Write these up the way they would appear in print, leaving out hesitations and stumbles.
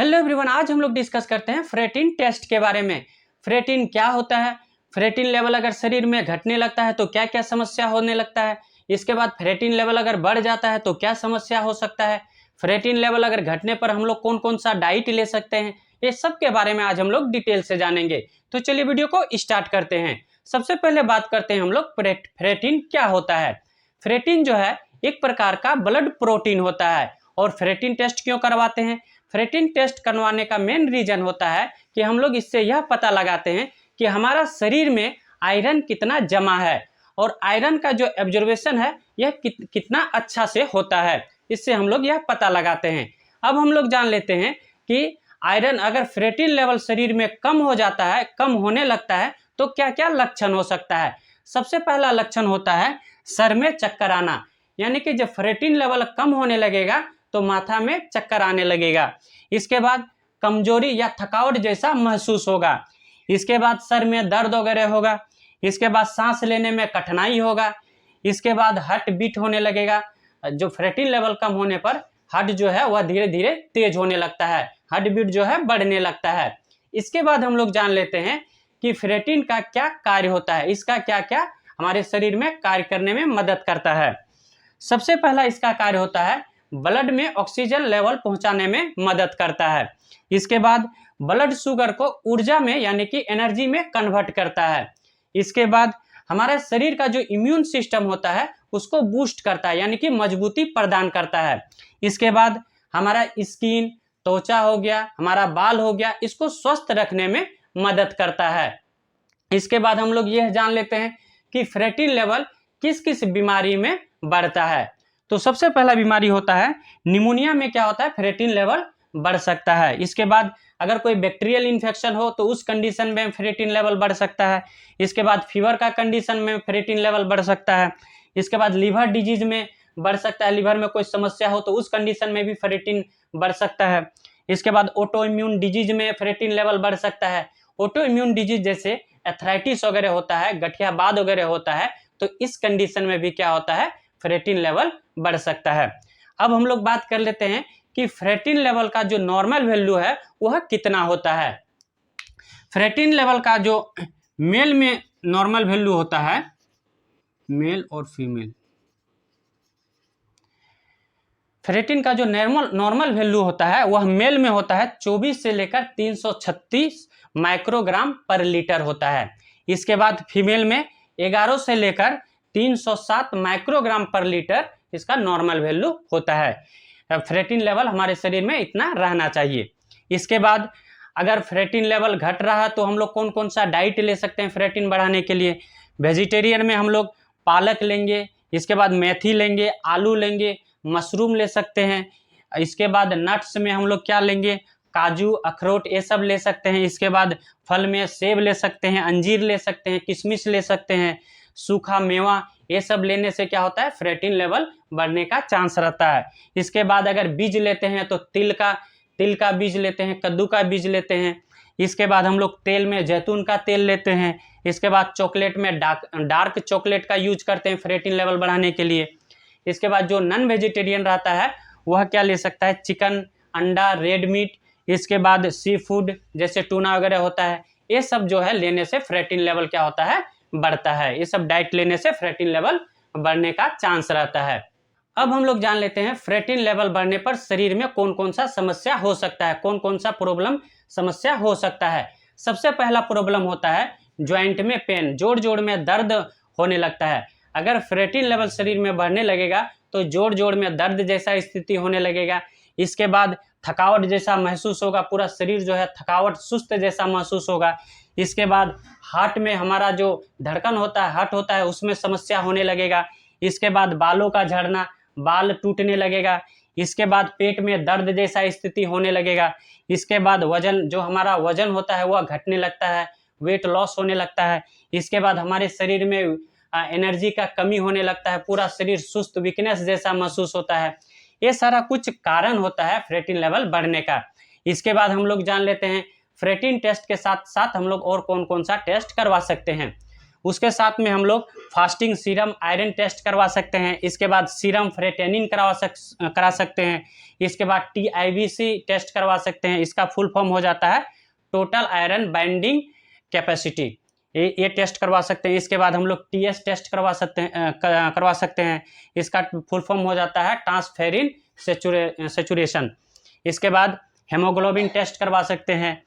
Hello everyone, आज हम लोग डिस्कस करते हैं फेरेटिन टेस्ट के बारे में। फेरेटिन क्या होता है, फेरेटिन लेवल अगर शरीर में घटने लगता है तो क्या क्या समस्या होने लगता है, इसके बाद फेरेटिन लेवल अगर बढ़ जाता है तो क्या समस्या हो सकता है, फेरेटिन लेवल अगर घटने पर हम लोग कौन कौन सा डाइट ले सकते हैं, ये सब के बारे में आज हम लोग डिटेल से जानेंगे। तो चलिए वीडियो को स्टार्ट करते हैं। सबसे पहले बात करते हैं हम लोग फेरेटिन क्या होता है। फेरेटिन जो है एक प्रकार का ब्लड प्रोटीन होता है। और फेरेटिन टेस्ट क्यों करवाते हैं? फेरेटिन टेस्ट करवाने का मेन रीजन होता है कि हम लोग इससे यह पता लगाते हैं कि हमारा शरीर में आयरन कितना जमा है और आयरन का जो एब्जॉर्बेशन है यह कितना अच्छा से होता है। इससे हम लोग यह पता लगाते हैं। अब हम लोग जान लेते हैं कि आयरन अगर फेरेटिन लेवल शरीर में कम हो जाता है, कम होने लगता है, तो क्या क्या लक्षण हो सकता है। सबसे पहला लक्षण होता है सर में चक्कर आना, यानी कि जब फेरेटिन लेवल कम होने लगेगा तो माथा में चक्कर आने लगेगा। इसके बाद कमजोरी या थकावट जैसा महसूस होगा। इसके बाद सर में दर्द वगैरह होगा। इसके बाद सांस लेने में कठिनाई होगा। इसके बाद हार्ट बीट होने लगेगा। जो फेरेटिन लेवल कम होने पर हार्ट जो है वह धीरे धीरे तेज होने लगता है, हार्ट बीट जो है बढ़ने लगता है। इसके बाद हम लोग जान लेते हैं कि फेरेटिन का क्या कार्य होता है, इसका क्या क्या हमारे शरीर में कार्य करने में मदद करता है। सबसे पहला इसका कार्य होता है ब्लड में ऑक्सीजन लेवल पहुंचाने में मदद करता है। इसके बाद ब्लड शुगर को ऊर्जा में यानी कि एनर्जी में कन्वर्ट करता है। इसके बाद हमारे शरीर का जो इम्यून सिस्टम होता है उसको बूस्ट करता है, यानी कि मजबूती प्रदान करता है। इसके बाद हमारा स्किन, त्वचा हो गया, हमारा बाल हो गया, इसको स्वस्थ रखने में मदद करता है। इसके बाद हम लोग यह जान लेते हैं कि फेरेटिन लेवल किस किस बीमारी में बढ़ता है। तो सबसे पहला बीमारी होता है निमोनिया में क्या होता है, फेरेटिन लेवल बढ़ सकता है। इसके बाद अगर कोई बैक्टीरियल इन्फेक्शन हो तो उस कंडीशन में फेरेटिन लेवल बढ़ सकता है। इसके बाद फीवर का कंडीशन में फेरेटिन लेवल बढ़ सकता है। इसके बाद लीवर डिजीज में बढ़ सकता है, लीवर में कोई समस्या हो तो उस कंडीशन में भी फेरेटिन बढ़ सकता है। इसके बाद ऑटो इम्यून डिजीज में फेरेटिन लेवल बढ़ सकता है। ऑटो इम्यून डिजीज जैसे एथराइटिस वगैरह होता है, गठियाबाद वगैरह होता है, तो इस कंडीशन में भी क्या होता है, फेरेटिन लेवल बढ़ सकता है। अब हम लोग बात कर लेते हैं कि फेरेटिन लेवल का जो नॉर्मल वैल्यू है वह कितना होता है। फेरेटिन लेवल का जो मेल में नॉर्मल वैल्यू होता है, मेल और फीमेल, फेरेटिन का जो नॉर्मल वैल्यू होता है वह मेल में होता है 24 से लेकर 336 माइक्रोग्राम पर लीटर होता है। इसके बाद फीमेल में 11 से लेकर 307 माइक्रोग्राम पर लीटर इसका नॉर्मल वैल्यू होता है। फेरेटिन लेवल हमारे शरीर में इतना रहना चाहिए। इसके बाद अगर फेरेटिन लेवल घट रहा तो हम लोग कौन कौन सा डाइट ले सकते हैं फेरेटिन बढ़ाने के लिए। वेजिटेरियन में हम लोग पालक लेंगे, इसके बाद मेथी लेंगे, आलू लेंगे, मशरूम ले सकते हैं। इसके बाद नट्स में हम लोग क्या लेंगे, काजू, अखरोट, ये सब ले सकते हैं। इसके बाद फल में सेब ले सकते हैं, अंजीर ले सकते हैं, किशमिश ले सकते हैं, सूखा मेवा, ये सब लेने से क्या होता है, फेरेटिन लेवल बढ़ने का चांस रहता है। इसके बाद अगर बीज लेते हैं तो तिल का बीज लेते हैं, कद्दू का बीज लेते हैं। इसके बाद हम लोग तेल में जैतून का तेल लेते हैं। इसके बाद चॉकलेट में डार्क चॉकलेट का यूज करते हैं फेरेटिन लेवल बढ़ाने के लिए। इसके बाद जो नॉन वेजिटेरियन रहता है वह क्या ले सकता है, चिकन, अंडा, रेड मीट, इसके बाद सी फूड जैसे टूना वगैरह होता है, ये सब जो है लेने से फेरेटिन लेवल क्या होता है, बढ़ता है। ये सब डाइट लेने से फेरेटिन लेवल बढ़ने का चांस रहता है। अब हम लोग जान लेते हैं फेरेटिन लेवल बढ़ने पर शरीर में कौन कौन सा समस्या हो सकता है, कौन कौन सा प्रॉब्लम समस्या हो सकता है। सबसे पहला प्रॉब्लम होता है ज्वाइंट में पेन, जोड़ में दर्द होने लगता है। अगर फेरेटिन लेवल शरीर में बढ़ने लगेगा तो जोड़ में दर्द जैसा स्थिति होने लगेगा। इसके बाद थकावट जैसा महसूस होगा, पूरा शरीर जो है थकावट, सुस्त जैसा महसूस होगा। इसके बाद हार्ट में हमारा जो धड़कन होता है, हार्ट होता है, उसमें समस्या होने लगेगा। इसके बाद बालों का झड़ना, बाल टूटने लगेगा। इसके बाद पेट में दर्द जैसा स्थिति होने लगेगा। इसके बाद वजन, जो हमारा वजन होता है वह घटने लगता है, वेट लॉस होने लगता है। इसके बाद हमारे शरीर में एनर्जी का कमी होने लगता है, पूरा शरीर सुस्त, वीकनेस जैसा महसूस होता है। ये सारा कुछ कारण होता है फेरेटिन लेवल बढ़ने का। इसके बाद हम लोग जान लेते हैं फेरेटिन टेस्ट के साथ साथ हम लोग और कौन कौन सा टेस्ट करवा सकते हैं। उसके साथ में हम लोग फास्टिंग सीरम आयरन टेस्ट करवा सकते हैं। इसके बाद सीरम फ्रेटेनिन करा सकते हैं। इसके बाद TIBC टेस्ट करवा सकते हैं। इसका फुल फॉर्म हो जाता है टोटल आयरन बाइंडिंग कैपेसिटी। ये टेस्ट करवा सकते हैं। इसके बाद हम लोग TS टेस्ट करवा सकते हैं। इसका फुल फॉर्म हो जाता है ट्रांसफेरिन सेचुरेशन। इसके बाद हेमोग्लोबिन टेस्ट करवा सकते हैं,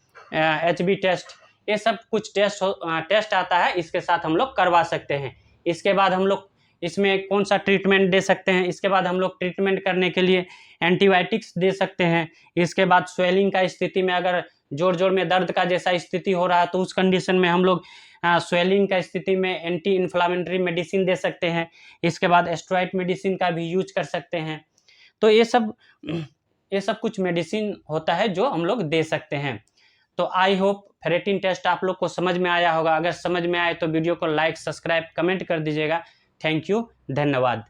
HB टेस्ट। ये सब कुछ टेस्ट आता है, इसके साथ हम लोग करवा सकते हैं। इसके बाद हम लोग इसमें कौन सा ट्रीटमेंट दे सकते हैं, इसके बाद हम लोग ट्रीटमेंट करने के लिए एंटीबायोटिक्स दे सकते हैं। इसके बाद स्वेलिंग का स्थिति में अगर जोर में दर्द का जैसा स्थिति हो रहा है तो उस कंडीशन में हम लोग स्वेलिंग का स्थिति में एंटी इन्फ्लामेटरी मेडिसिन दे सकते हैं। इसके बाद स्टेरॉइड मेडिसिन का भी यूज कर सकते हैं। तो ये सब कुछ मेडिसिन होता है जो हम लोग दे सकते हैं। तो आई होप फेरेटिन टेस्ट आप लोग को समझ में आया होगा। अगर समझ में आए तो वीडियो को लाइक, सब्सक्राइब, कमेंट कर दीजिएगा। थैंक यू, धन्यवाद।